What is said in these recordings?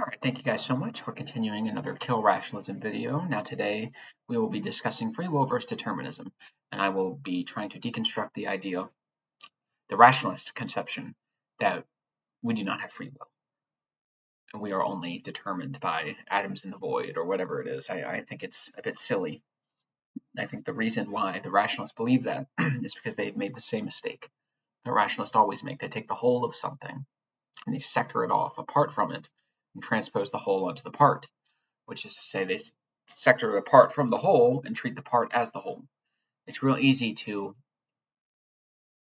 All right, thank you guys so much. We're continuing another Kill Rationalism video. Now today we will be discussing free will versus determinism, and I will be trying to deconstruct the idea, the rationalist conception, that we do not have free will, and we are only determined by atoms in the void or whatever it is. I think it's a bit silly. I think the reason why the rationalists believe that is because they've made the same mistake that rationalists always make. They take the whole of something and they sector it off apart from it and transpose the whole onto the part, which is to say they sector it apart from the whole and treat the part as the whole. It's real easy to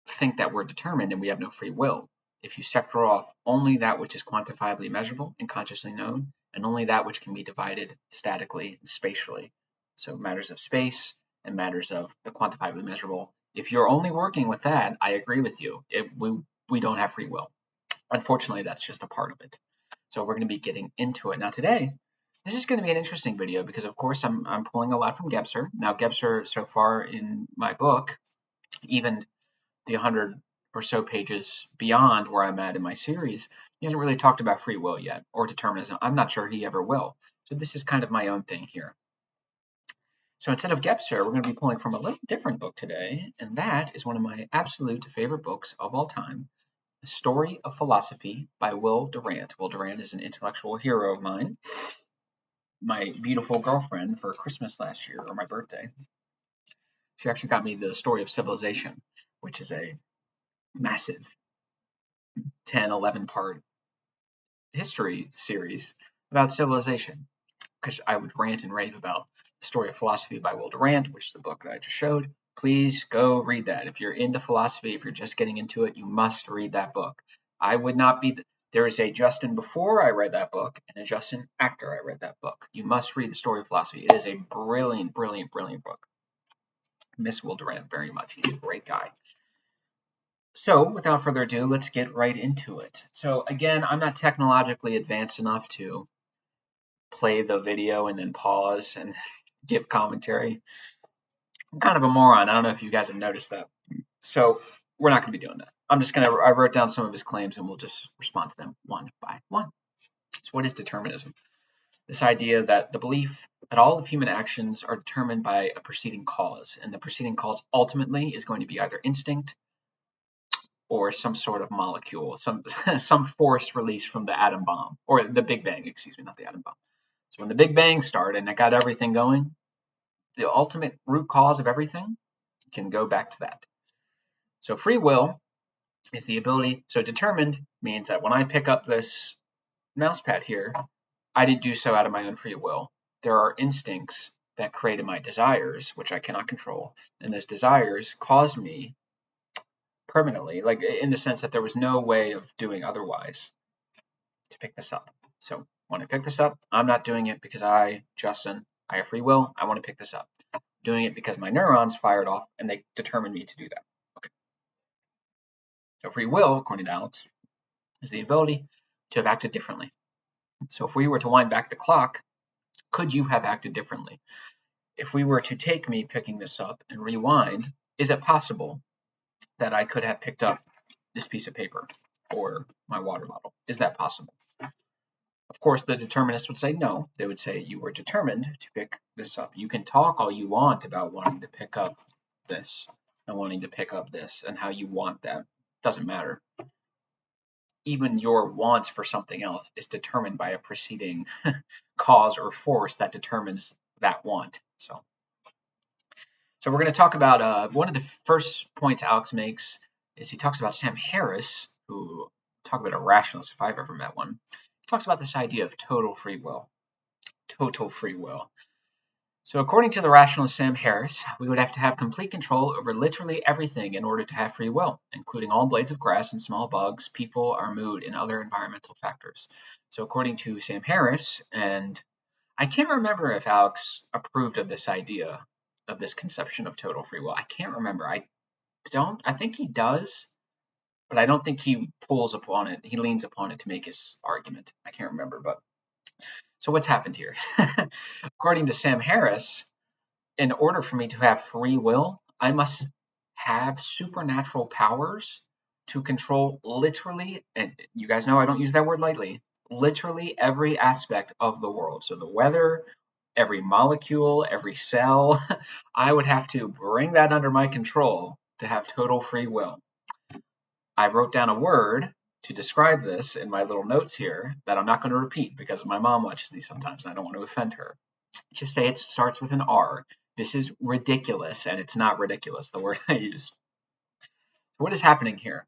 think that we're determined and we have no free will if you sector off only that which is quantifiably measurable and consciously known, and only that which can be divided statically and spatially. So matters of space and matters of the quantifiably measurable. If you're only working with that, I agree with you. We don't have free will. Unfortunately, that's just a part of it. So we're going to be getting into it. Now today, this is going to be an interesting video because, of course, I'm pulling a lot from Gebser. Now, Gebser, so far in my book, even the 100 or so pages beyond where I'm at in my series, he hasn't really talked about free will yet or determinism. I'm not sure he ever will. So this is kind of my own thing here. So instead of Gebser, we're going to be pulling from a little different book today, and that is one of my absolute favorite books of all time, The Story of Philosophy by Will Durant. Will Durant is an intellectual hero of mine. My beautiful girlfriend for Christmas last year, or my birthday, she actually got me The Story of Civilization, which is a massive 10, 11 part history series about civilization. Because I would rant and rave about The Story of Philosophy by Will Durant, which is the book that I just showed. Please go read that. If you're into philosophy, if you're just getting into it, you must read that book. I would not be. There is a Justin before I read that book and a Justin after I read that book. You must read The Story of Philosophy. It is a brilliant, brilliant, brilliant book. Miss Will Durant very much. He's a great guy. So without further ado, let's get right into it. So again, I'm not technologically advanced enough to play the video and then pause and give commentary. I'm kind of a moron. I don't know if you guys have noticed that. So we're not going to be doing that. I wrote down some of his claims and we'll just respond to them one by one. So what is determinism? This idea that the belief that all of human actions are determined by a preceding cause, and the preceding cause ultimately is going to be either instinct or some sort of molecule, some force released from the atom bomb, or the Big Bang, excuse me, not the atom bomb. So when the Big Bang started and it got everything going, the ultimate root cause of everything can go back to that. So free will is the ability, so determined means that when I pick up this mouse pad here, I didn't do so out of my own free will. There are instincts that created my desires, which I cannot control, and those desires caused me permanently, like in the sense that there was no way of doing otherwise, to pick this up. So when I pick this up, I'm not doing it because Justin, I have free will, I want to pick this up. I'm doing it because my neurons fired off and they determined me to do that. Okay. So free will, according to Alex, is the ability to have acted differently. So if we were to wind back the clock, could you have acted differently? If we were to take me picking this up and rewind, is it possible that I could have picked up this piece of paper or my water bottle? Is that possible? Of course, the determinists would say no. They would say you were determined to pick this up. You can talk all you want about wanting to pick up this and wanting to pick up this and how you want that. Doesn't matter. Even your wants for something else is determined by a preceding cause or force that determines that want. So we're going to talk about one of the first points Alex makes is he talks about Sam Harris, who talk about a rationalist if I've ever met one. He talks about this idea of total free will. Total free will. So according to the rationalist Sam Harris, we would have to have complete control over literally everything in order to have free will, including all blades of grass and small bugs, people, our mood, and other environmental factors. So according to Sam Harris, and I can't remember if Alex approved of this idea, of this conception of total free will. I can't remember. I think he does, but I don't think he pulls upon it. He leans upon it to make his argument. I can't remember, but so what's happened here? According to Sam Harris, in order for me to have free will, I must have supernatural powers to control literally, and you guys know I don't use that word lightly, literally every aspect of the world. So the weather, every molecule, every cell, I would have to bring that under my control to have total free will. I wrote down a word to describe this in my little notes here that I'm not going to repeat because my mom watches these sometimes and I don't want to offend her. Just say it starts with an R. This is ridiculous, and it's not ridiculous, the word I used. What is happening here?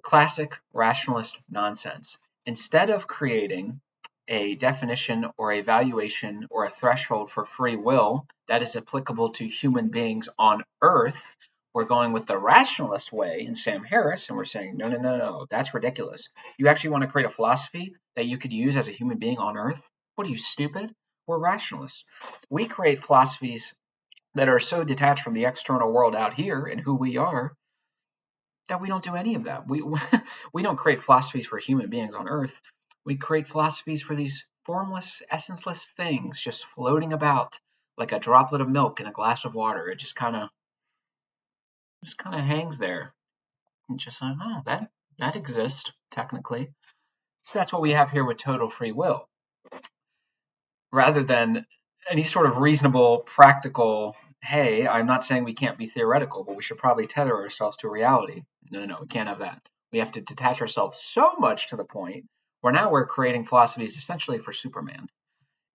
Classic rationalist nonsense. Instead of creating a definition or a valuation or a threshold for free will that is applicable to human beings on Earth, we're going with the rationalist way in Sam Harris, and we're saying, no, no, no, no, that's ridiculous. You actually want to create a philosophy that you could use as a human being on Earth? What are you, stupid? We're rationalists. We create philosophies that are so detached from the external world out here and who we are that we don't do any of that. We don't create philosophies for human beings on Earth. We create philosophies for these formless, essenceless things just floating about like a droplet of milk in a glass of water. It just kind of hangs there. And just like, oh, that exists technically. So that's what we have here with total free will, rather than any sort of reasonable, practical. Hey, I'm not saying we can't be theoretical, but we should probably tether ourselves to reality. No, no, no, we can't have that. We have to detach ourselves so much to the point where now we're creating philosophies essentially for Superman.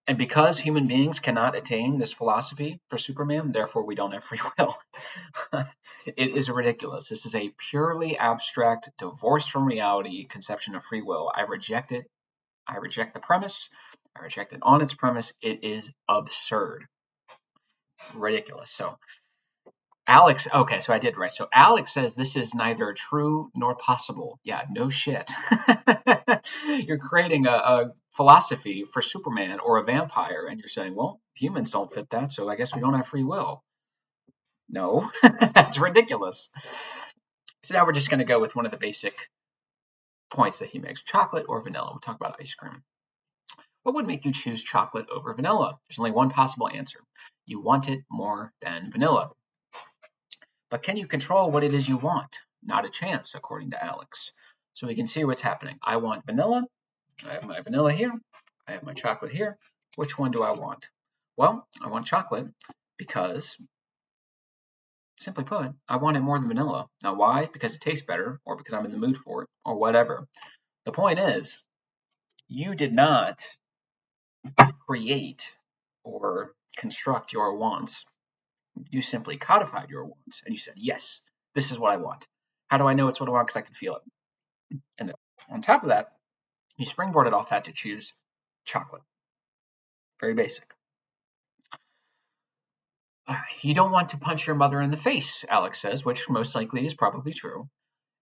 And because human beings cannot attain this philosophy for Superman, therefore we don't have free will. It is ridiculous. This is a purely abstract, divorced from reality conception of free will. I reject it. I reject the premise. I reject it on its premise. It is absurd. Ridiculous. So Alex, okay, so I did right. So Alex says this is neither true nor possible. Yeah, no shit. You're creating a philosophy for Superman or a vampire, and you're saying, well, humans don't fit that, so I guess we don't have free will. No, that's ridiculous. So now we're just going to go with one of the basic points that he makes: chocolate or vanilla. We'll talk about ice cream. What would make you choose chocolate over vanilla? There's only one possible answer. You want it more than vanilla. But can you control what it is you want? Not a chance, according to Alex. So we can see what's happening. I want vanilla. I have my vanilla here. I have my chocolate here. Which one do I want? Well, I want chocolate because, simply put, I want it more than vanilla. Now, why? Because it tastes better, or because I'm in the mood for it, or whatever. The point is, you did not create or construct your wants. You simply codified your wants and you said, yes, this is what I want. How do I know it's what I want? Because I can feel it. And then on top of that, you springboarded off that to choose chocolate. Very basic. You don't want to punch your mother in the face, Alex says, which most likely is probably true.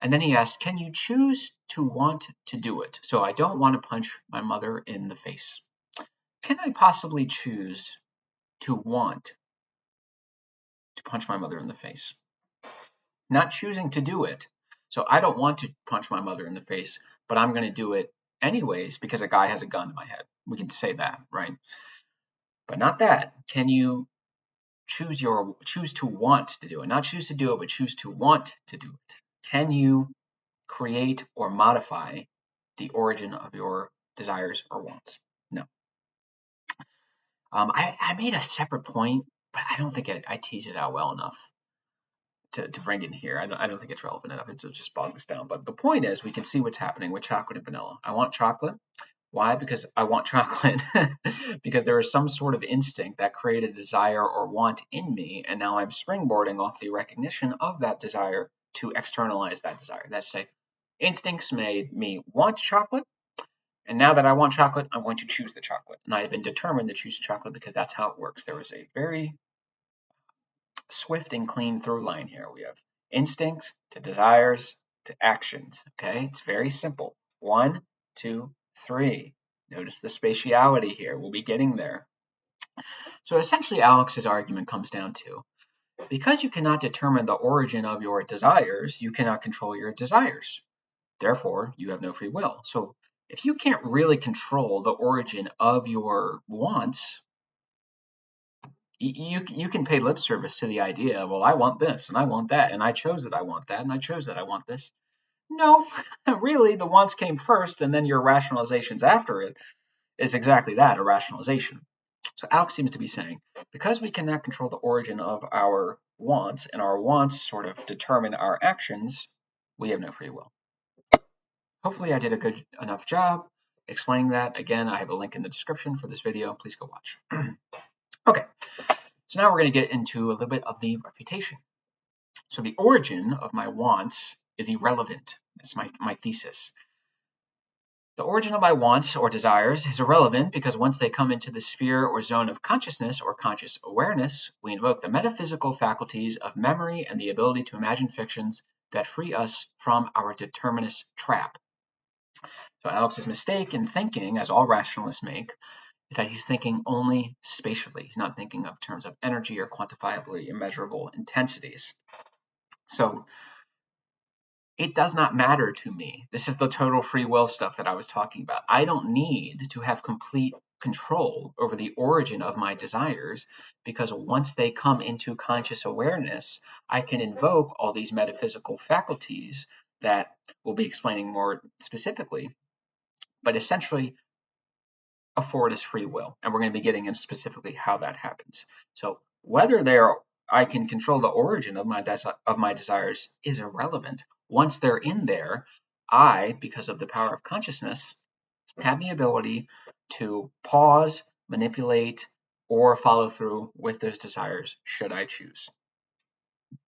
And then he asks, can you choose to want to do it? So I don't want to punch my mother in the face. Can I possibly choose to want to punch my mother in the face? Not choosing to do it. So I don't want to punch my mother in the face, but I'm going to do it anyways because a guy has a gun in my head. We can say that, right? But not that. Can you choose to want to do it? Not choose to do it, but choose to want to do it. Can you create or modify the origin of your desires or wants? No. I made a separate point, but I don't think I teased it out well enough to bring in here. I don't think it's relevant enough. It's just bogging us down. But the point is, we can see what's happening with chocolate and vanilla. I want chocolate. Why? Because I want chocolate. Because there is some sort of instinct that created a desire or want in me, and now I'm springboarding off the recognition of that desire to externalize that desire. That's to say, instincts made me want chocolate, and now that I want chocolate, I'm going to choose the chocolate. And I have been determined to choose chocolate because that's how it works. There is a very swift and clean through line here. We have instincts to desires to actions. Okay, it's very simple. 1, 2, 3. Notice the spatiality here. We'll be getting there. So essentially, Alex's argument comes down to, because you cannot determine the origin of your desires, you cannot control your desires. Therefore, you have no free will. So if you can't really control the origin of your wants, you can pay lip service to the idea, well, I want this and I want that, and I chose that I want that, and I chose that I want this. No, really, the wants came first, and then your rationalizations after it is exactly that, a rationalization. So Alex seems to be saying, because we cannot control the origin of our wants, and our wants sort of determine our actions, we have no free will. Hopefully I did a good enough job explaining that. Again, I have a link in the description for this video. Please go watch. Okay, so now we're going to get into a little bit of the refutation. So the origin of my wants is irrelevant. That's my thesis. The origin of my wants or desires is irrelevant because once they come into the sphere or zone of consciousness or conscious awareness, we invoke the metaphysical faculties of memory and the ability to imagine fictions that free us from our determinist trap. So Alex's mistake in thinking, as all rationalists make, is that he's thinking only spatially. He's not thinking of terms of energy or quantifiably immeasurable intensities. So it does not matter to me. This is the total free will stuff that I was talking about. I don't need to have complete control over the origin of my desires, because once they come into conscious awareness, I can invoke all these metaphysical faculties that we'll be explaining more specifically, but essentially afford us free will. And we're going to be getting into specifically how that happens. So whether I can control the origin of my desires is irrelevant. Once they're in there, I, because of the power of consciousness, have the ability to pause, manipulate, or follow through with those desires should I choose.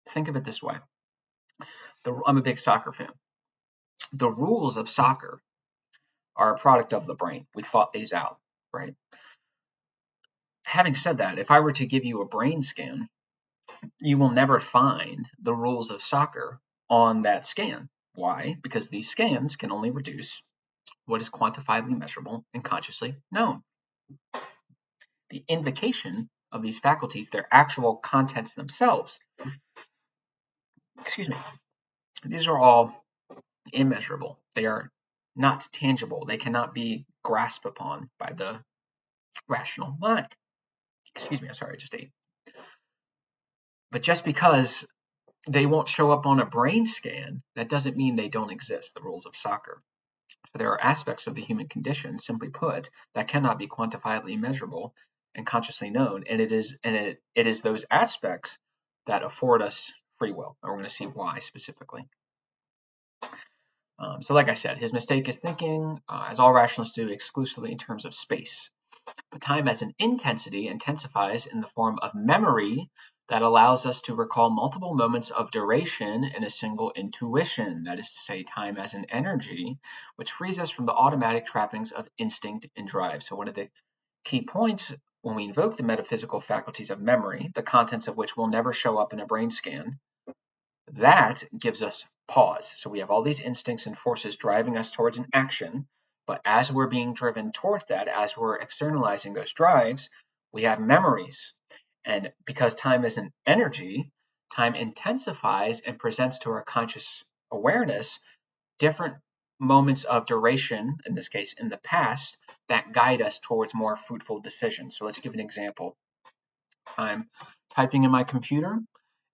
Think of it this way. I'm a big soccer fan. The rules of soccer are a product of the brain. We thought these out, right? Having said that, if I were to give you a brain scan, you will never find the rules of soccer on that scan. Why? Because these scans can only reduce what is quantifiably measurable and consciously known. The invocation of these faculties, their actual contents themselves, excuse me, these are all immeasurable. They are not tangible. They cannot be grasped upon by the rational mind. Excuse me, I'm sorry, I just ate. But just because they won't show up on a brain scan, that doesn't mean they don't exist, the rules of soccer. There are aspects of the human condition, simply put, that cannot be quantifiably measurable and consciously known, and it is those aspects that afford us free will, and we're going to see why specifically. So like I said, his mistake is thinking, as all rationalists do, exclusively in terms of space. But time as an intensity intensifies in the form of memory that allows us to recall multiple moments of duration in a single intuition, that is to say, time as an energy, which frees us from the automatic trappings of instinct and drive. So one of the key points when we invoke the metaphysical faculties of memory, the contents of which will never show up in a brain scan, that gives us pause. So we have all these instincts and forces driving us towards an action, but as we're being driven towards that, as we're externalizing those drives, we have memories. And because time is an energy, time intensifies and presents to our conscious awareness different moments of duration, in this case in the past, that guide us towards more fruitful decisions. So let's give an example. I'm typing in my computer,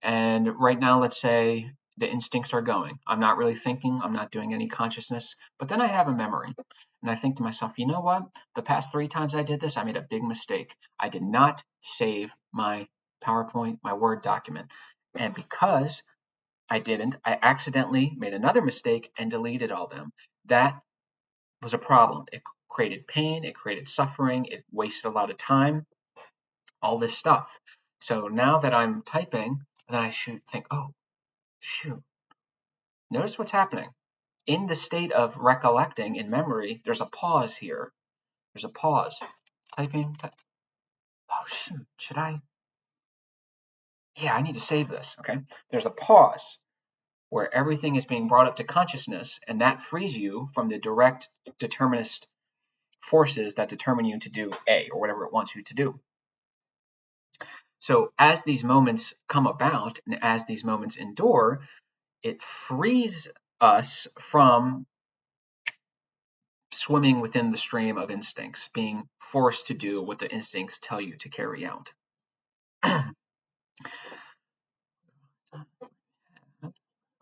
and right now, let's say the instincts are going. I'm not really thinking, I'm not doing any consciousness, but then I have a memory. And I think to myself, you know what? The past 3 times I did this, I made a big mistake. I did not save my PowerPoint, my Word document. And because I didn't, I accidentally made another mistake and deleted all them. That was a problem. It created pain, it created suffering, it wasted a lot of time, all this stuff. So now that I'm typing, then I should think, oh, shoot. Notice what's happening. In the state of recollecting in memory, there's a pause here. There's a pause. Typing. Oh, shoot. Should I? Yeah, I need to save this. Okay. There's a pause where everything is being brought up to consciousness, and that frees you from the direct determinist forces that determine you to do A or whatever it wants you to do. So as these moments come about and as these moments endure, it frees us from swimming within the stream of instincts, being forced to do what the instincts tell you to carry out.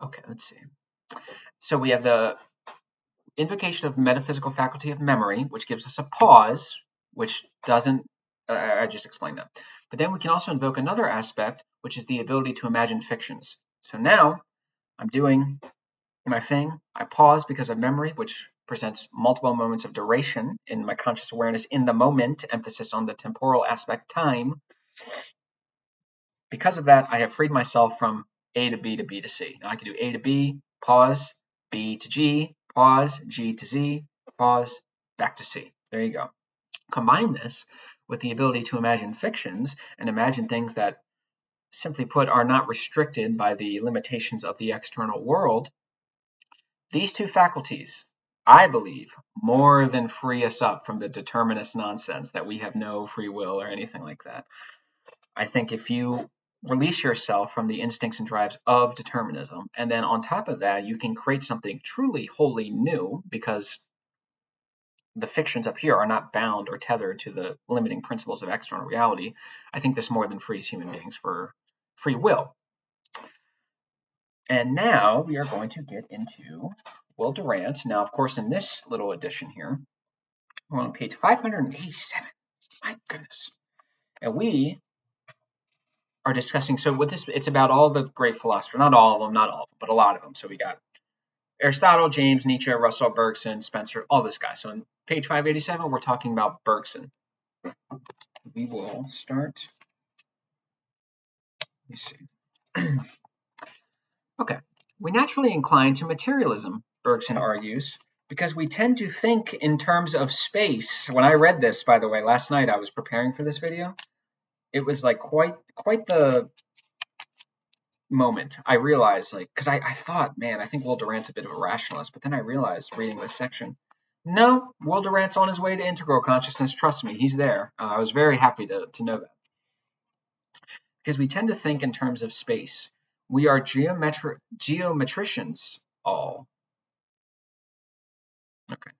Okay, let's see. So we have the invocation of the metaphysical faculty of memory, which gives us a pause, which doesn't, I just explained that. But then we can also invoke another aspect, which is the ability to imagine fictions. So now I'm doing my thing. I pause because of memory, which presents multiple moments of duration in my conscious awareness in the moment, emphasis on the temporal aspect, time. Because of that, I have freed myself from A to B to B to C. Now I can do A to B, pause, B to G, pause, G to Z, pause, back to C. There you go. Combine this with the ability to imagine fictions and imagine things that, simply put, are not restricted by the limitations of the external world. These two faculties, I believe, more than free us up from the determinist nonsense that we have no free will or anything like that. I think if you release yourself from the instincts and drives of determinism, and then on top of that, you can create something truly wholly new because the fictions up here are not bound or tethered to the limiting principles of external reality. I think this more than frees human beings for free will. And now we are going to get into Will Durant. Now, of course, in this little edition here, we're on page 587. My goodness. And we are discussing, so with this, it's about all the great philosophers, not all of them, but a lot of them. So we got Aristotle, James, Nietzsche, Russell, Bergson, Spencer, all this guy. So on page 587, we're talking about Bergson. We will start. Let me see. Okay. We naturally incline to materialism, Bergson argues, because we tend to think in terms of space. When I read this, by the way, last night I was preparing for this video. It was like quite the moment. I realized, like, because I thought, man, I think Will Durant's a bit of a rationalist, but then I realized reading this section, no, Will Durant's on his way to integral consciousness. Trust me, he's there. I was very happy to know that. Because we tend to think in terms of space. We are geometricians all. Okay.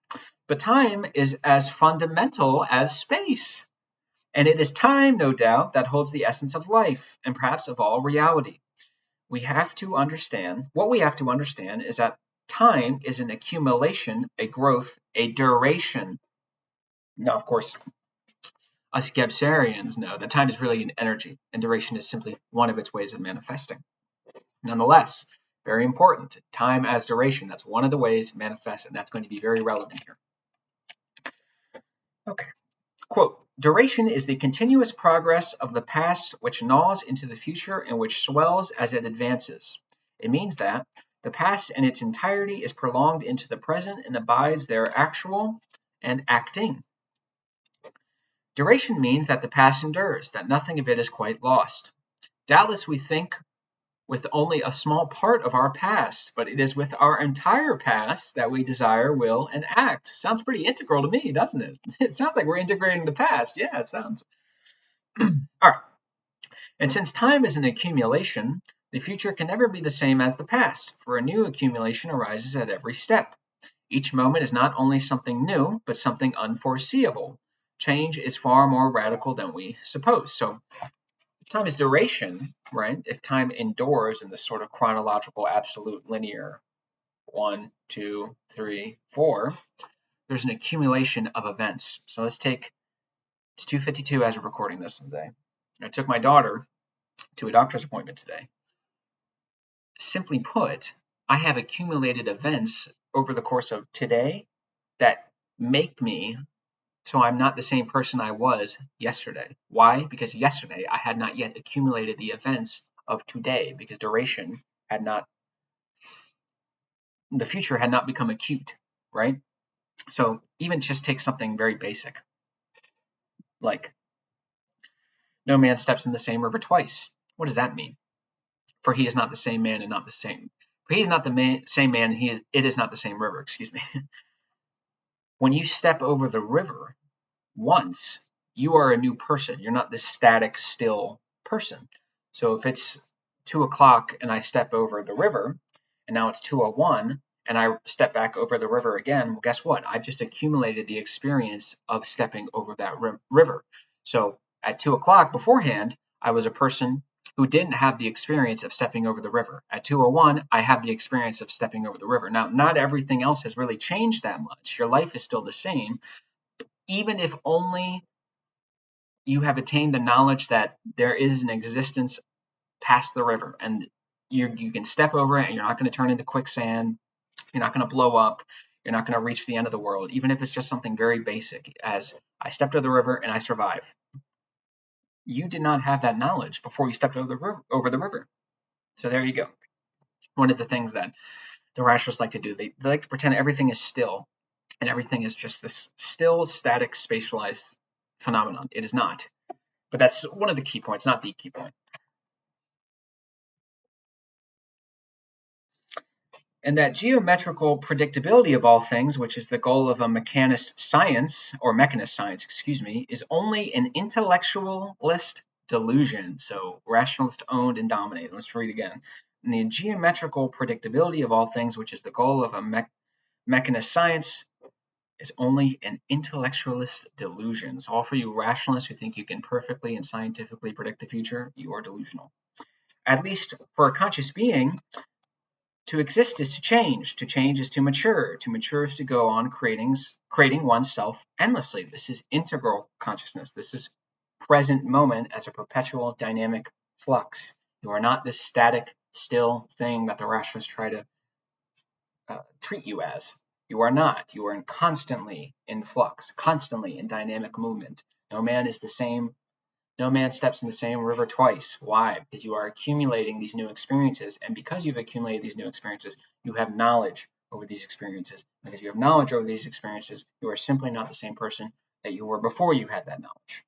But time is as fundamental as space. And it is time, no doubt, that holds the essence of life and perhaps of all reality. What we have to understand is that time is an accumulation, a growth, a duration. Now, of course, us Gebsarians know that time is really an energy, and duration is simply one of its ways of manifesting. Nonetheless, very important, time as duration, that's one of the ways it manifests, and that's going to be very relevant here. Okay. Quote, duration is the continuous progress of the past which gnaws into the future and which swells as it advances. It means that the past in its entirety is prolonged into the present and abides there actual and acting. Duration means that the past endures, that nothing of it is quite lost. Doubtless we think with only a small part of our past, but it is with our entire past that we desire, will, and act. Sounds pretty integral to me, doesn't it? It sounds like we're integrating the past. Yeah, it sounds. All right. And since time is an accumulation, the future can never be the same as the past, for a new accumulation arises at every step. Each moment is not only something new, but something unforeseeable. Change is far more radical than we suppose. So time is duration, right? If time endures in this sort of chronological, absolute, linear 1, 2, 3, 4, there's an accumulation of events. So let's take, it's 2:52 as we're recording this today. I took my daughter to a doctor's appointment today. Simply put, I have accumulated events over the course of today that make me so I'm not the same person I was yesterday. Why? Because yesterday I had not yet accumulated the events of today, because duration had not, the future had not become acute, right? So even just take something very basic, like no man steps in the same river twice. What does that mean? For he is not the same man and not the same. For he is not the same man, it is not the same river, excuse me. When you step over the river once, you are a new person. You're not this static, still person. So if it's 2 o'clock and I step over the river, and now it's 2:01, and I step back over the river again, well, guess what? I've just accumulated the experience of stepping over that river. So at 2 o'clock beforehand, I was a person who didn't have the experience of stepping over the river. At 201, I have the experience of stepping over the river. Now, not everything else has really changed that much. Your life is still the same, even if only you have attained the knowledge that there is an existence past the river, and you can step over it, and you're not going to turn into quicksand. You're not going to blow up. You're not going to reach the end of the world, even if it's just something very basic as I stepped over the river and I survived. You did not have that knowledge before you stepped over the river. So there you go. One of the things that the rationalists like to do, they like to pretend everything is still and everything is just this still, static, spatialized phenomenon. It is not. But that's one of the key points, not the key point. And that geometrical predictability of all things, which is the goal of a mechanist science, is only an intellectualist delusion. So rationalist owned and dominated. Let's read again. And the geometrical predictability of all things, which is the goal of a mechanist science, is only an intellectualist delusion. So all for you rationalists who think you can perfectly and scientifically predict the future, you are delusional. At least for a conscious being, to exist is to change is to mature is to go on creating oneself endlessly. This is integral consciousness. This is present moment as a perpetual dynamic flux. You are not this static, still thing that the rationalists try to treat you as. You are not. You are constantly in flux, constantly in dynamic movement. No man is the same. No man steps in the same river twice. Why? Because you are accumulating these new experiences. And because you've accumulated these new experiences, you have knowledge over these experiences. Because you have knowledge over these experiences, you are simply not the same person that you were before you had that knowledge.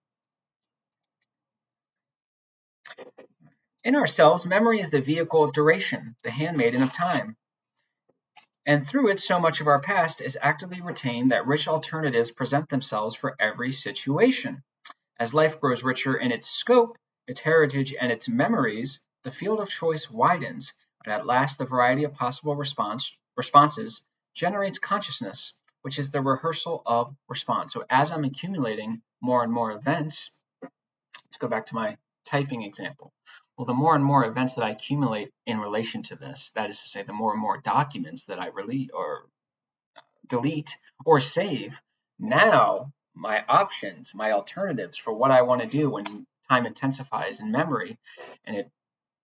In ourselves, memory is the vehicle of duration, the handmaiden of time. And through it, so much of our past is actively retained that rich alternatives present themselves for every situation. As life grows richer in its scope, its heritage, and its memories, the field of choice widens, and at last the variety of possible responses generates consciousness, which is the rehearsal of response. So as I'm accumulating more and more events, let's go back to my typing example. Well, the more and more events that I accumulate in relation to this, that is to say, the more and more documents that I delete or save, now my options, my alternatives for what I want to do when time intensifies in memory and it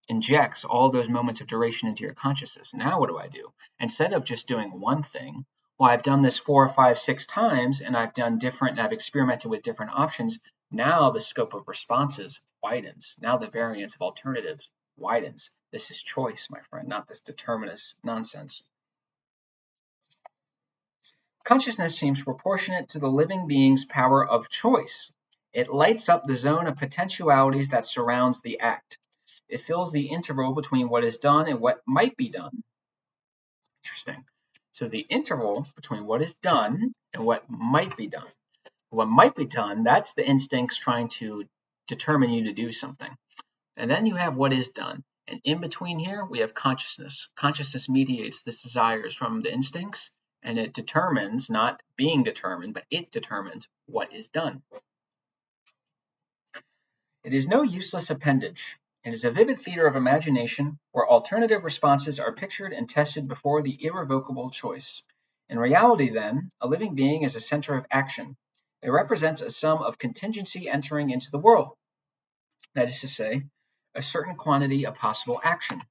injects all those moments of duration into your consciousness. Now what do I do? Instead of just doing one thing, well, I've done this 4 or 5, 6 times and I've done different and I've experimented with different options. Now the scope of responses widens. Now the variance of alternatives widens. This is choice, my friend, not this determinist nonsense. Consciousness seems proportionate to the living being's power of choice. It lights up the zone of potentialities that surrounds the act. It fills the interval between what is done and what might be done. Interesting. So the interval between what is done and what might be done. What might be done, that's the instincts trying to determine you to do something. And then you have what is done. And in between here, we have consciousness. Consciousness mediates the desires from the instincts, and it determines, not being determined, but it determines what is done. It is no useless appendage. It is a vivid theater of imagination where alternative responses are pictured and tested before the irrevocable choice. In reality, then, a living being is a center of action. It represents a sum of contingency entering into the world. That is to say, a certain quantity of possible action.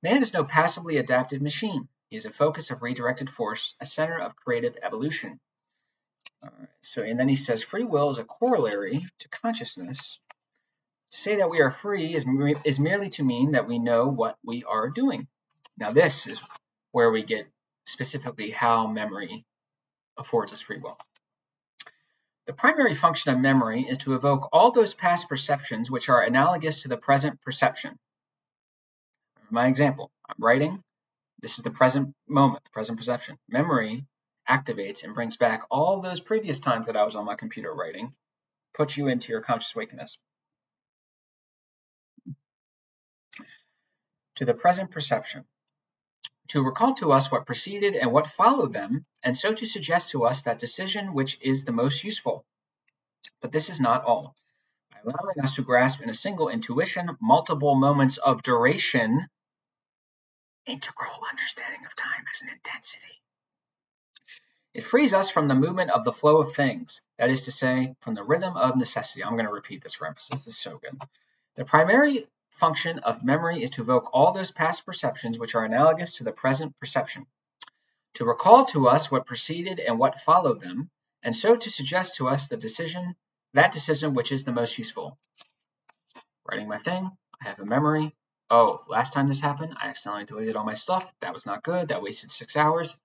Man is no passively adapted machine. He is a focus of redirected force, a center of creative evolution. And then he says, free will is a corollary to consciousness. To say that we are free is merely to mean that we know what we are doing. Now this is where we get specifically how memory affords us free will. The primary function of memory is to evoke all those past perceptions which are analogous to the present perception. My example, I'm writing. This is the present moment, the present perception. Memory activates and brings back all those previous times that I was on my computer writing, puts you into your conscious awakeness. To the present perception. To recall to us what preceded and what followed them, and so to suggest to us that decision which is the most useful. But this is not all. I allowing us to grasp in a single intuition multiple moments of duration, integral understanding of time as an intensity. It frees us from the movement of the flow of things, that is to say, from the rhythm of necessity. I'm going to repeat this for emphasis. This is so good. The primary function of memory is to evoke all those past perceptions which are analogous to the present perception, to recall to us what preceded and what followed them, and so to suggest to us that decision which is the most useful. Writing my thing, I have a memory. Oh, last time this happened, I accidentally deleted all my stuff. That was not good. That wasted 6 hours.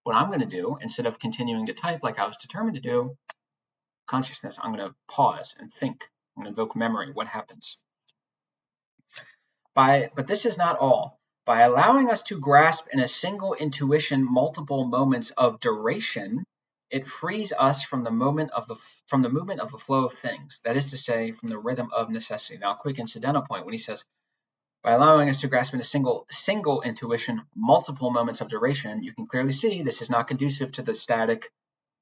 What I'm going to do, instead of continuing to type like I was determined to do, consciousness, I'm going to pause and think. I'm going to evoke memory. What happens? But this is not all. By allowing us to grasp in a single intuition multiple moments of duration, it frees us from the movement of the flow of things. That is to say, from the rhythm of necessity. Now, a quick incidental point when he says, by allowing us to grasp in a single intuition multiple moments of duration, you can clearly see this is not conducive to the static,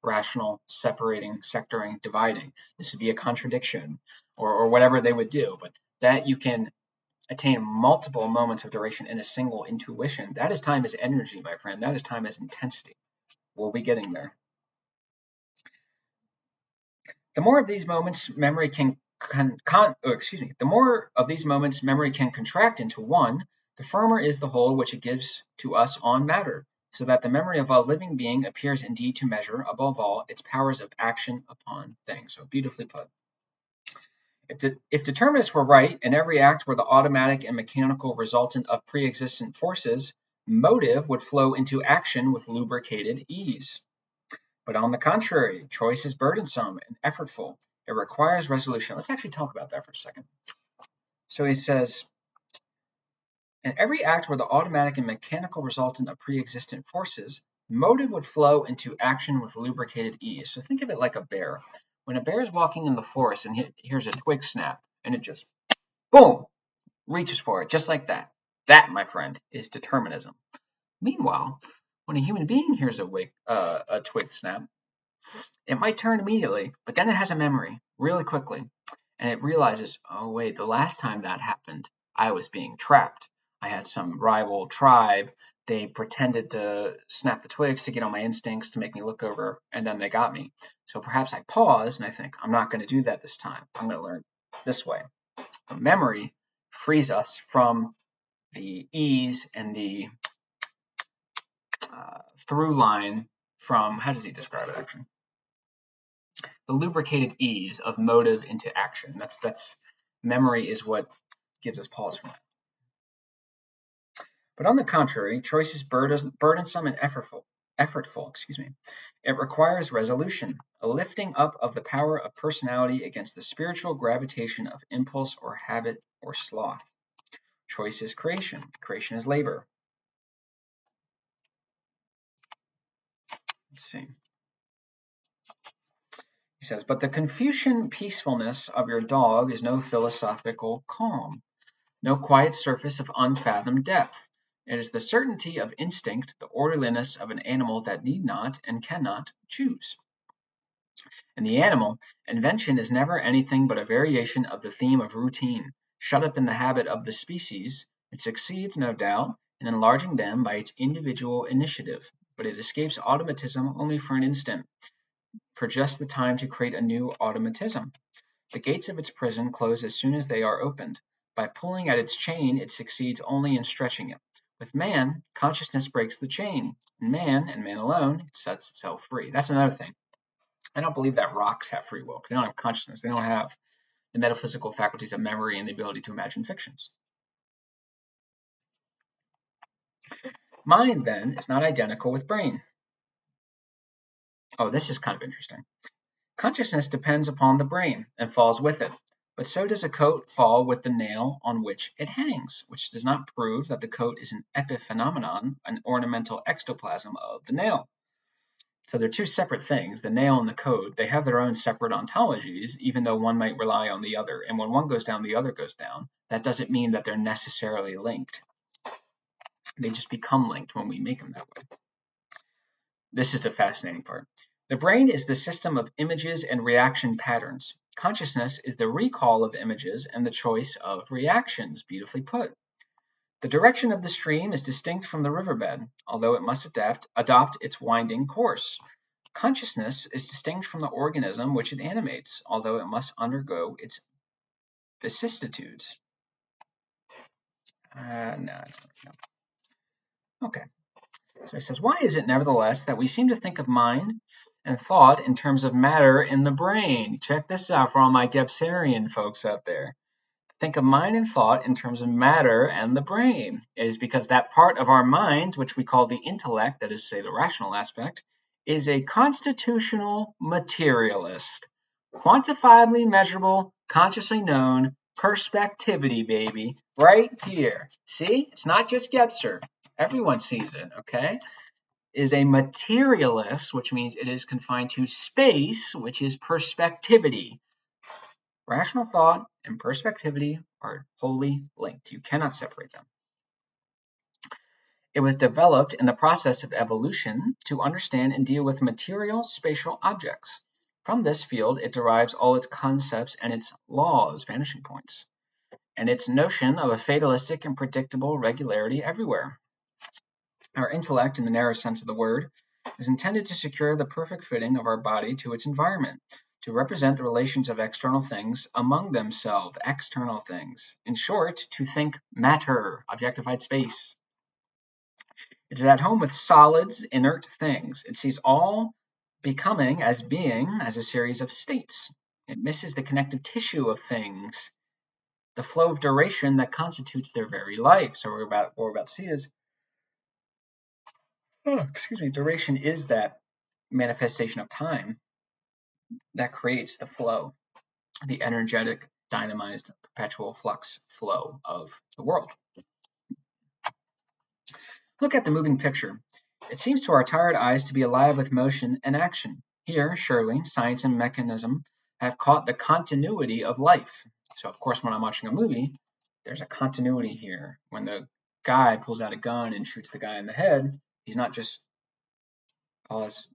rational, separating, sectoring, dividing. This would be a contradiction, or whatever they would do. But that you can attain multiple moments of duration in a single intuition, that is time as energy, my friend. That is time as intensity. We'll be getting there. The more of these moments memory can the more of these moments memory can contract into one, the firmer is the hold which it gives to us on matter, so that the memory of a living being appears indeed to measure, above all, its powers of action upon things. So beautifully put. If determinists were right, and every act were the automatic and mechanical resultant of pre-existent forces, motive would flow into action with lubricated ease. But on the contrary, choice is burdensome and effortful. It requires resolution. Let's actually talk about that for a second. So he says, and every act were the automatic and mechanical resultant of pre-existent forces, motive would flow into action with lubricated ease. So think of it like a bear. When a bear is walking in the forest and he hears a twig snap, and it just, boom, reaches for it, just like that. That, my friend, is determinism. Meanwhile, when a human being hears a twig snap, it might turn immediately, but then it has a memory really quickly, and it realizes, oh wait, the last time that happened, I was being trapped. I had some rival tribe. They pretended to snap the twigs to get on my instincts to make me look over, and then they got me. So perhaps I pause and I think, I'm not going to do that this time. I'm going to learn this way. The memory frees us from the ease and the through line from, how does he describe it actually? The lubricated ease of motive into action. That's memory is what gives us pause from that. But on the contrary, choice is burdensome and effortful. It requires resolution, a lifting up of the power of personality against the spiritual gravitation of impulse or habit or sloth. Choice is creation. Creation is labor. Let's see. He says, but the Confucian peacefulness of your dog is no philosophical calm, no quiet surface of unfathomed depth. It is the certainty of instinct, the orderliness of an animal that need not and cannot choose. In the animal, invention is never anything but a variation of the theme of routine. Shut up in the habit of the species, it succeeds, no doubt, in enlarging them by its individual initiative, but it escapes automatism only for an instant, for just the time to create a new automatism. The gates of its prison close as soon as they are opened. By pulling at its chain, it succeeds only in stretching it. With man, consciousness breaks the chain. In man, and man alone, it sets itself free. That's another thing. I don't believe that rocks have free will because they don't have consciousness. They don't have the metaphysical faculties of memory and the ability to imagine fictions. Mind, then, is not identical with brain. Oh, this is kind of interesting. Consciousness depends upon the brain and falls with it, but so does a coat fall with the nail on which it hangs, which does not prove that the coat is an epiphenomenon, an ornamental ectoplasm of the nail. So they're two separate things, the nail and the coat. They have their own separate ontologies, even though one might rely on the other. And when one goes down, the other goes down. That doesn't mean that they're necessarily linked. They just become linked when we make them that way. This is a fascinating part. The brain is the system of images and reaction patterns. Consciousness is the recall of images and the choice of reactions. Beautifully put. The direction of the stream is distinct from the riverbed, although it must adopt its winding course. Consciousness is distinct from the organism which it animates, although it must undergo its vicissitudes. No. Okay. So it says, why is it nevertheless that we seem to think of mind and thought in terms of matter in the brain? Check this out for all my Gebserian folks out there. Think of mind and thought in terms of matter and the brain. It is because that part of our mind, which we call the intellect, that is, say, the rational aspect, is a constitutional materialist. Quantifiably measurable, consciously known, perspectivity, baby, right here. See? It's not just Gebser. Everyone sees it, okay? Is a materialist, which means it is confined to space, which is perspectivity. Rational thought and perspectivity are wholly linked. You cannot separate them. It was developed in the process of evolution to understand and deal with material spatial objects. From this field, it derives all its concepts and its laws, vanishing points, and its notion of a fatalistic and predictable regularity everywhere. Our intellect, in the narrow sense of the word, is intended to secure the perfect fitting of our body to its environment, to represent the relations of external things among themselves, external things. In short, to think matter, objectified space. It is at home with solids, inert things. It sees all becoming as being as a series of states. It misses the connective tissue of things, the flow of duration that constitutes their very life. So what we're about to see is, duration is that manifestation of time that creates the flow, the energetic, dynamized, perpetual flux flow of the world. Look at the moving picture. It seems to our tired eyes to be alive with motion and action. Here, surely, science and mechanism have caught the continuity of life. So, of course, when I'm watching a movie, there's a continuity here. When the guy pulls out a gun and shoots the guy in the head, he's not just pause,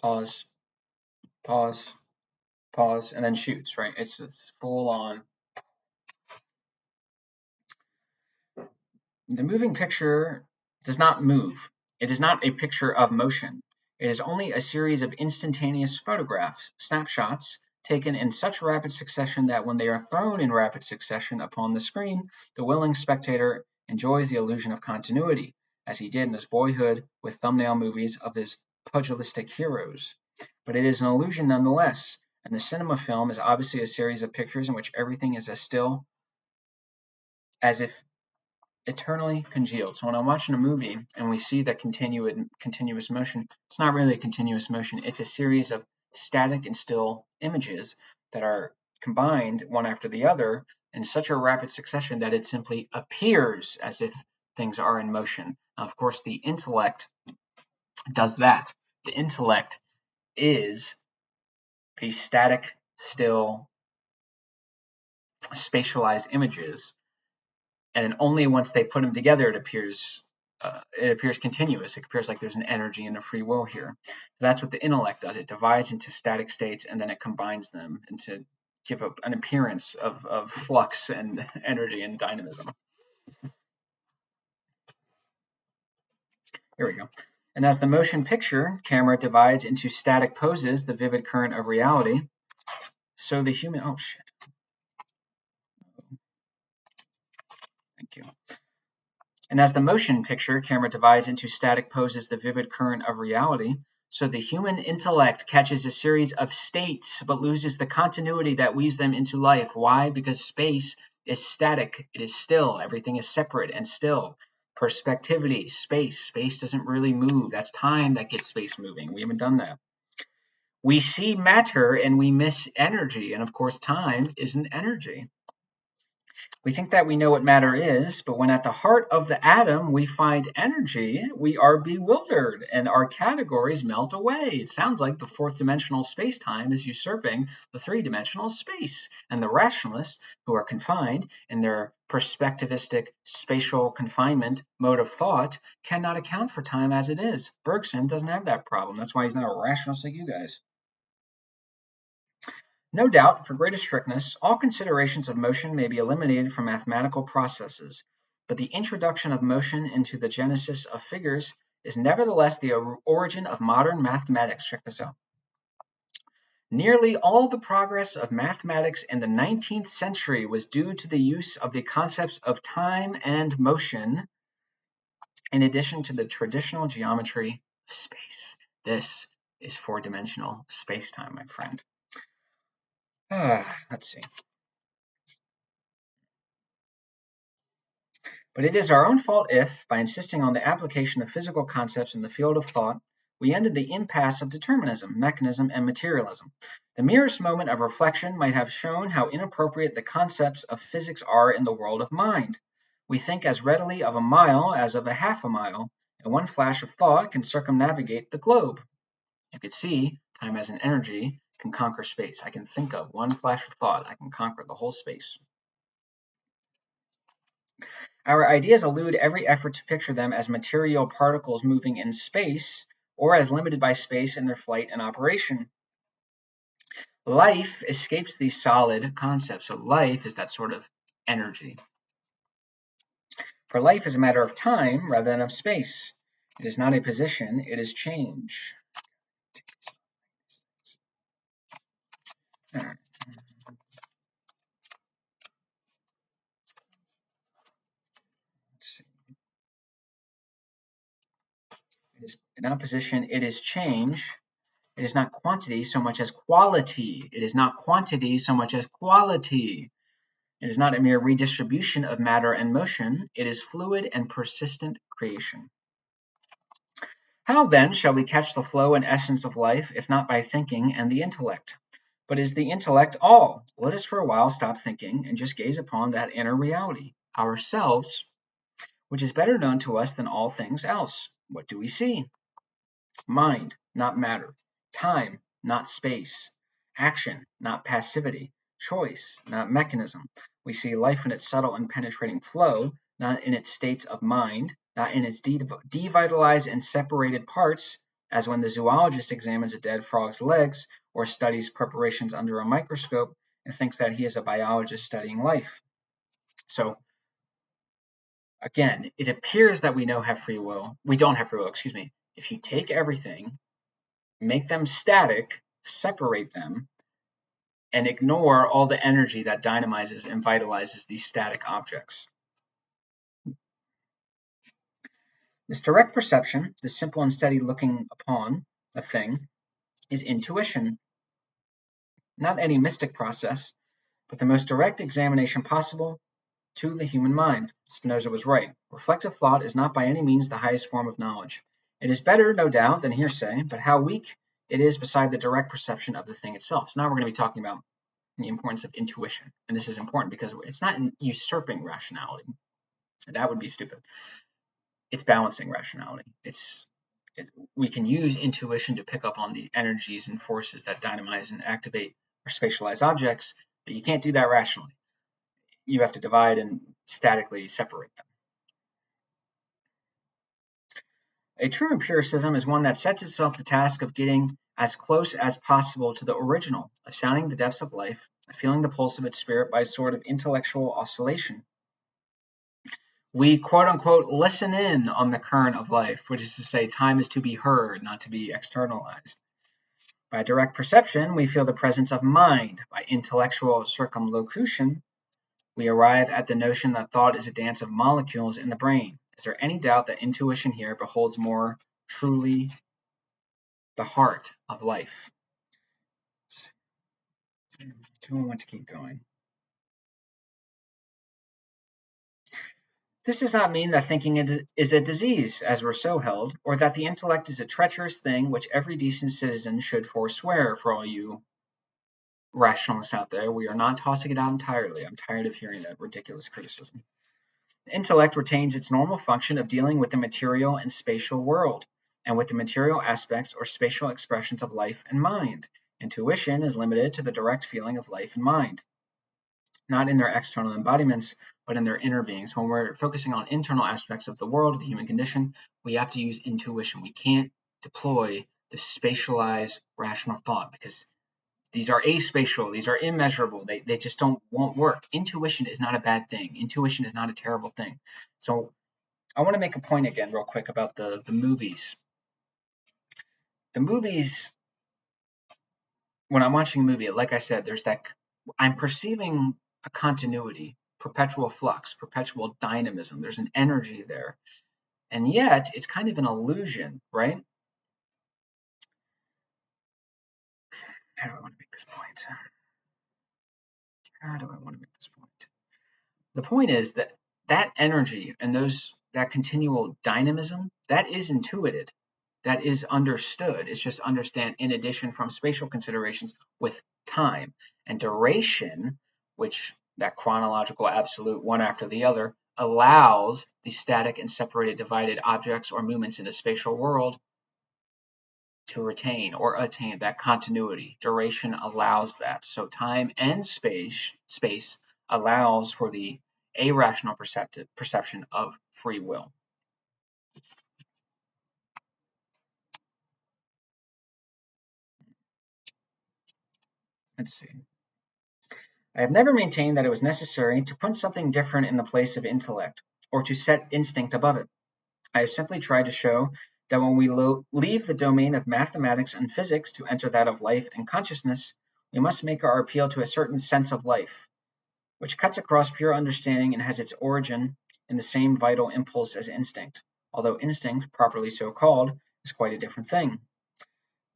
pause, pause, pause, and then shoots, right? It's this full on. The moving picture does not move. It is not a picture of motion. It is only a series of instantaneous photographs, snapshots, taken in such rapid succession that when they are thrown in rapid succession upon the screen, the willing spectator enjoys the illusion of continuity, as he did in his boyhood with thumbnail movies of his pugilistic heroes. But it is an illusion nonetheless, and the cinema film is obviously a series of pictures in which everything is as still as if eternally congealed. So when I'm watching a movie and we see that continuous motion, it's not really a continuous motion. It's a series of static and still images that are combined one after the other in such a rapid succession that it simply appears as if things are in motion. Now, of course, the intellect does that. The intellect is the static, still, spatialized images, and only once they put them together it appears continuous. It appears like there's an energy and a free will here. That's what the intellect does. It divides into static states and then it combines them and to give an appearance of flux and energy and dynamism. Here we go. And as the motion picture camera divides into static poses the vivid current of reality, so the human, oh shit. Thank you. And as the motion picture camera divides into static poses the vivid current of reality, so the human intellect catches a series of states but loses the continuity that weaves them into life. Why? Because space is static. It is still. Everything is separate and still. Perspectivity, space. Space doesn't really move. That's time that gets space moving. We haven't done that. We see matter and we miss energy. And of course, time isn't energy. We think that we know what matter is, but when at the heart of the atom we find energy, we are bewildered and our categories melt away. It sounds like the fourth dimensional space-time is usurping the three-dimensional space, and the rationalists, who are confined in their perspectivistic spatial confinement mode of thought, cannot account for time as it is. Bergson doesn't have that problem. That's why he's not a rationalist like you guys. No doubt, for greater strictness, all considerations of motion may be eliminated from mathematical processes, but the introduction of motion into the genesis of figures is nevertheless the origin of modern mathematics. Check this out. Nearly all the progress of mathematics in the 19th century was due to the use of the concepts of time and motion, in addition to the traditional geometry of space. This is four-dimensional space-time, my friend. Let's see. But it is our own fault if, by insisting on the application of physical concepts in the field of thought, we ended the impasse of determinism, mechanism, and materialism. The merest moment of reflection might have shown how inappropriate the concepts of physics are in the world of mind. We think as readily of a mile as of a half a mile, and one flash of thought can circumnavigate the globe. You could see time as an energy can conquer space. I can think of one flash of thought, I can conquer the whole space. Our ideas elude every effort to picture them as material particles moving in space, or as limited by space in their flight and operation. Life escapes these solid concepts. So life is that sort of energy. For life is a matter of time rather than of space. It is not a position, it is change. It is not position, it is change. It is not quantity so much as quality. It is not quantity so much as quality. It is not a mere redistribution of matter and motion. It is fluid and persistent creation. How then shall we catch the flow and essence of life, if not by thinking and the intellect? But is the intellect all? Let us for a while stop thinking and just gaze upon that inner reality, ourselves, which is better known to us than all things else. What do we see? Mind, not matter. Time, not space. Action, not passivity. Choice, not mechanism. We see life in its subtle and penetrating flow, not in its states of mind, not in its devitalized and separated parts, as when the zoologist examines a dead frog's legs or studies preparations under a microscope and thinks that he is a biologist studying life. So, again, it appears that we have free will. We don't have free will, excuse me. If you take everything, make them static, separate them, and ignore all the energy that dynamizes and vitalizes these static objects. This direct perception, this simple and steady looking upon a thing, is intuition. Not any mystic process, but the most direct examination possible to the human mind. Spinoza was right. Reflective thought is not by any means the highest form of knowledge. It is better, no doubt, than hearsay, but how weak it is beside the direct perception of the thing itself. So now we're going to be talking about the importance of intuition. And this is important because it's not usurping rationality. That would be stupid. It's balancing rationality. We can use intuition to pick up on the energies and forces that dynamize and activate or spatialize objects, but you can't do that rationally. You have to divide and statically separate them. A true empiricism is one that sets itself the task of getting as close as possible to the original, of sounding the depths of life, of feeling the pulse of its spirit by a sort of intellectual oscillation. We quote unquote listen in on the current of life, which is to say, time is to be heard, not to be externalized. By direct perception, we feel the presence of mind. By intellectual circumlocution, we arrive at the notion that thought is a dance of molecules in the brain. Is there any doubt that intuition here beholds more truly the heart of life? Do I want to keep going? This does not mean that thinking is a disease, as Rousseau held, or that the intellect is a treacherous thing which every decent citizen should forswear. For all you rationalists out there, we are not tossing it out entirely. I'm tired of hearing that ridiculous criticism. The intellect retains its normal function of dealing with the material and spatial world, and with the material aspects or spatial expressions of life and mind. Intuition is limited to the direct feeling of life and mind, not in their external embodiments, but in their inner beings. When we're focusing on internal aspects of the world, of the human condition, we have to use intuition. We can't deploy the spatialized rational thought because These are aspatial. These are immeasurable. They just won't work. Intuition is not a bad thing. Intuition is not a terrible thing. So I want to make a point again real quick about the movies. The movies, when I'm watching a movie, like I said, I'm perceiving a continuity, perpetual flux, perpetual dynamism. There's an energy there. And yet it's kind of an illusion, right? How do I want to make this point? How do I want to make this point? The point is that that energy and that continual dynamism, that is intuited, that is understood. It's just understand in addition from spatial considerations with time and duration, which that chronological absolute one after the other allows the static and separated divided objects or movements in the spatial world to retain or attain that continuity. Duration allows that. So time and space allows for the irrational perception of free will. Let's see. I have never maintained that it was necessary to put something different in the place of intellect, or to set instinct above it. I have simply tried to show that when we leave the domain of mathematics and physics to enter that of life and consciousness, we must make our appeal to a certain sense of life, which cuts across pure understanding and has its origin in the same vital impulse as instinct, although instinct, properly so called, is quite a different thing.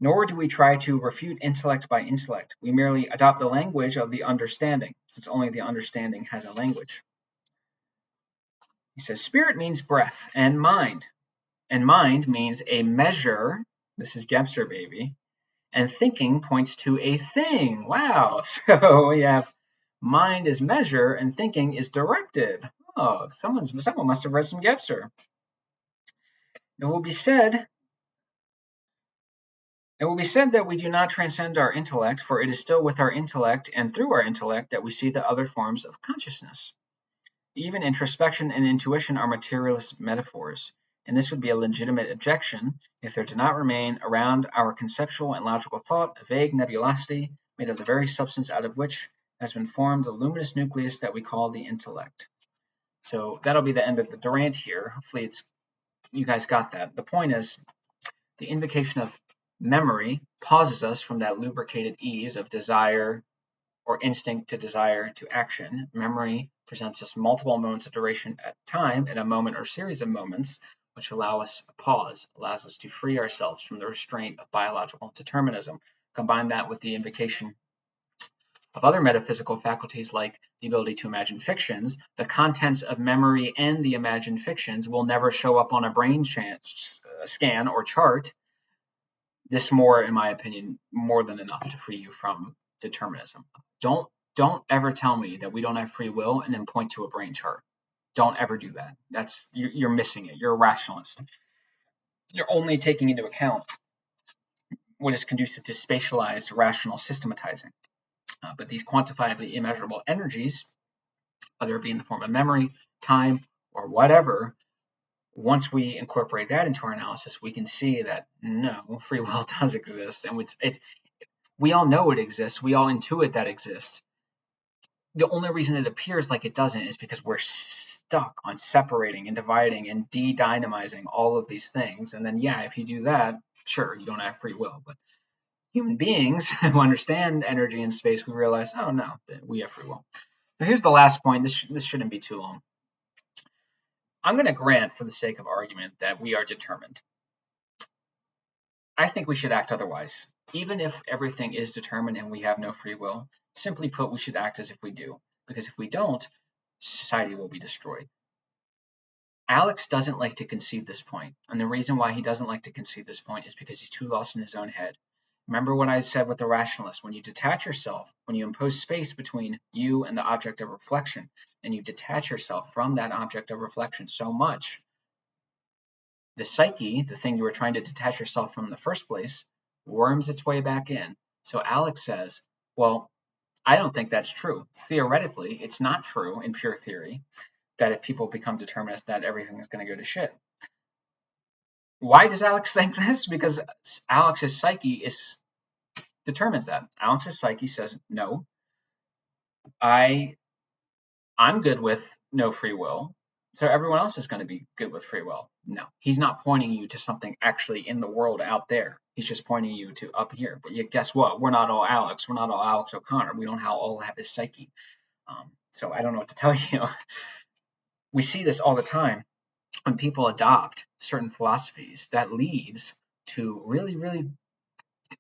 Nor do we try to refute intellect by intellect. We merely adopt the language of the understanding, since only the understanding has a language. He says, spirit means breath and mind means a measure. This is Gebser, baby. And thinking points to a thing. Wow. So we have mind is measure and thinking is directed. Oh, someone must have read some Gebser. It will be said that we do not transcend our intellect, for it is still with our intellect and through our intellect that we see the other forms of consciousness. Even introspection and intuition are materialist metaphors, and this would be a legitimate objection if there did not remain around our conceptual and logical thought a vague nebulosity made of the very substance out of which has been formed the luminous nucleus that we call the intellect. So that'll be the end of the Durant here. Hopefully you guys got that. The point is, the invocation of memory pauses us from that lubricated ease of desire or instinct to desire to action. Memory presents us multiple moments of duration at time in a moment or series of moments, which allow us a pause, allows us to free ourselves from the restraint of biological determinism. Combine that with the invocation of other metaphysical faculties like the ability to imagine fictions, the contents of memory and the imagined fictions will never show up on a brain scan or chart. This more, in my opinion, more than enough to free you from determinism. Don't ever tell me that we don't have free will and then point to a brain chart. Don't ever do that. You're missing it. You're a rationalist. You're only taking into account what is conducive to spatialized rational systematizing. But these quantifiably immeasurable energies, whether it be in the form of memory, time, or whatever, once we incorporate that into our analysis, we can see that no, free will does exist, and we all know it exists. We all intuit that exists. The only reason it appears like it doesn't is because we're stuck on separating and dividing and de-dynamizing all of these things. And then, yeah, if you do that, sure, you don't have free will. But human beings who understand energy and space, we realize, oh no, we have free will. Now, here's the last point. This shouldn't be too long. I'm going to grant, for the sake of argument, that we are determined. I think we should act otherwise. Even if everything is determined and we have no free will, simply put, we should act as if we do. Because if we don't, society will be destroyed. Alex doesn't like to concede this point, and the reason why he doesn't like to concede this point is because he's too lost in his own head. Remember what I said with the rationalist: when you detach yourself, when you impose space between you and the object of reflection, and you detach yourself from that object of reflection so much, the psyche, the thing you were trying to detach yourself from in the first place, worms its way back in. So Alex says, well, I don't think that's true. Theoretically, it's not true in pure theory that if people become determinists, that everything is going to go to shit. Why does Alex think this? Because Alex's psyche is determines that. Alex's psyche says, no, I I'm good with no free will. So everyone else is going to be good with free will. No, he's not pointing you to something actually in the world out there. He's just pointing you to up here. But guess what? We're not all Alex. We're not all Alex O'Connor. We don't all have his psyche. So I don't know what to tell you. We see this all the time when people adopt certain philosophies that leads to really, really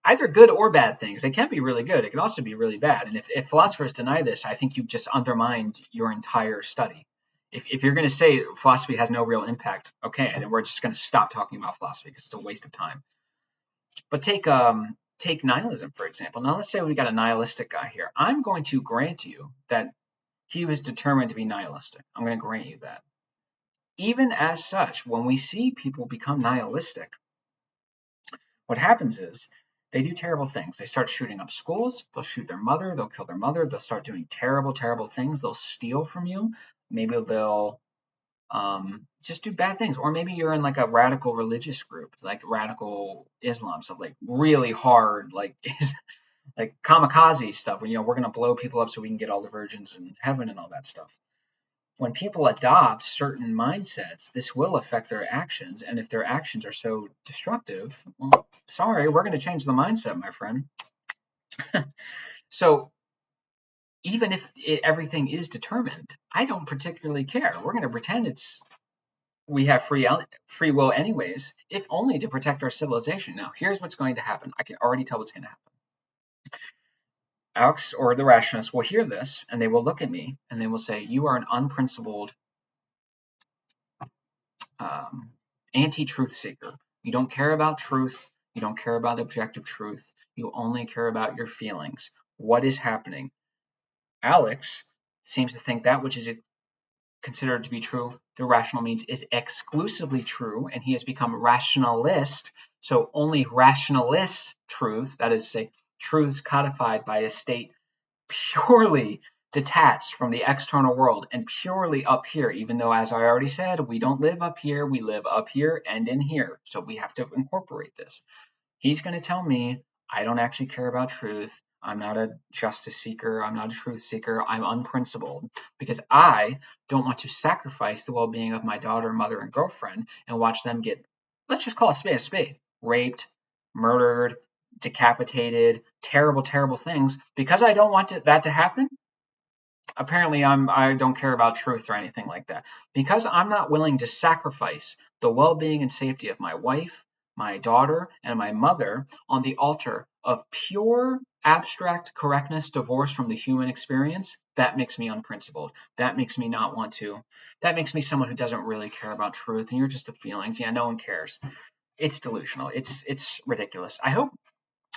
either good or bad things. It can be really good. It can also be really bad. And if philosophers deny this, I think you've just undermined your entire study. If you're going to say philosophy has no real impact, okay, then we're just going to stop talking about philosophy because it's a waste of time. But take nihilism, for example. Now let's say we got a nihilistic guy here. I'm going to grant you that he was determined to be nihilistic. I'm going to grant you that. Even as such, when we see people become nihilistic, what happens is they do terrible things. They start shooting up schools. They'll shoot their mother. They'll kill their mother. They'll start doing terrible, terrible things. They'll steal from you. Maybe they'll just do bad things. Or maybe you're in like a radical religious group, like radical Islam, so like really hard, like like kamikaze stuff. Where we're gonna blow people up so we can get all the virgins in heaven and all that stuff. When people adopt certain mindsets, this will affect their actions. And if their actions are so destructive, well, sorry, we're going to change the mindset, my friend. So even if everything is determined, I don't particularly care. We're going to pretend we have free will anyways, if only to protect our civilization. Now, here's what's going to happen. I can already tell what's going to happen. Alex or the rationalists will hear this and they will look at me and they will say, you are an unprincipled anti-truth seeker. You don't care about truth. You don't care about objective truth. You only care about your feelings. What is happening? Alex seems to think that which is considered to be true through rational means is exclusively true, and he has become rationalist. So only rationalist truths, that is to say, truths codified by a state purely detached from the external world and purely up here, even though, as I already said, we don't live up here, we live up here and in here. So we have to incorporate this. He's going to tell me I don't actually care about truth. I'm not a justice seeker. I'm not a truth seeker. I'm unprincipled because I don't want to sacrifice the well being of my daughter, mother, and girlfriend and watch them get, let's just call a spade, raped, murdered, decapitated, terrible, terrible things. Because I don't want that to happen, apparently I don't care about truth or anything like that. Because I'm not willing to sacrifice the well-being and safety of my wife, my daughter, and my mother on the altar of pure abstract correctness divorced from the human experience, that makes me unprincipled. That makes me not want to. That makes me someone who doesn't really care about truth, and you're just the feelings. Yeah, no one cares. It's delusional. It's ridiculous. I hope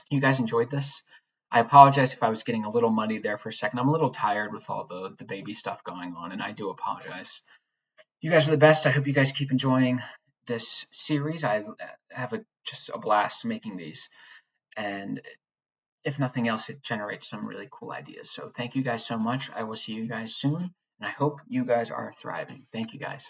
you guys enjoyed this. I apologize if I was getting a little muddy there for a second. I'm a little tired with all the baby stuff going on, and I do apologize. You guys are the best. I hope you guys keep enjoying this series. I have just a blast making these, and if nothing else, it generates some really cool ideas. So thank you guys so much. I will see you guys soon, and I hope you guys are thriving. Thank you guys.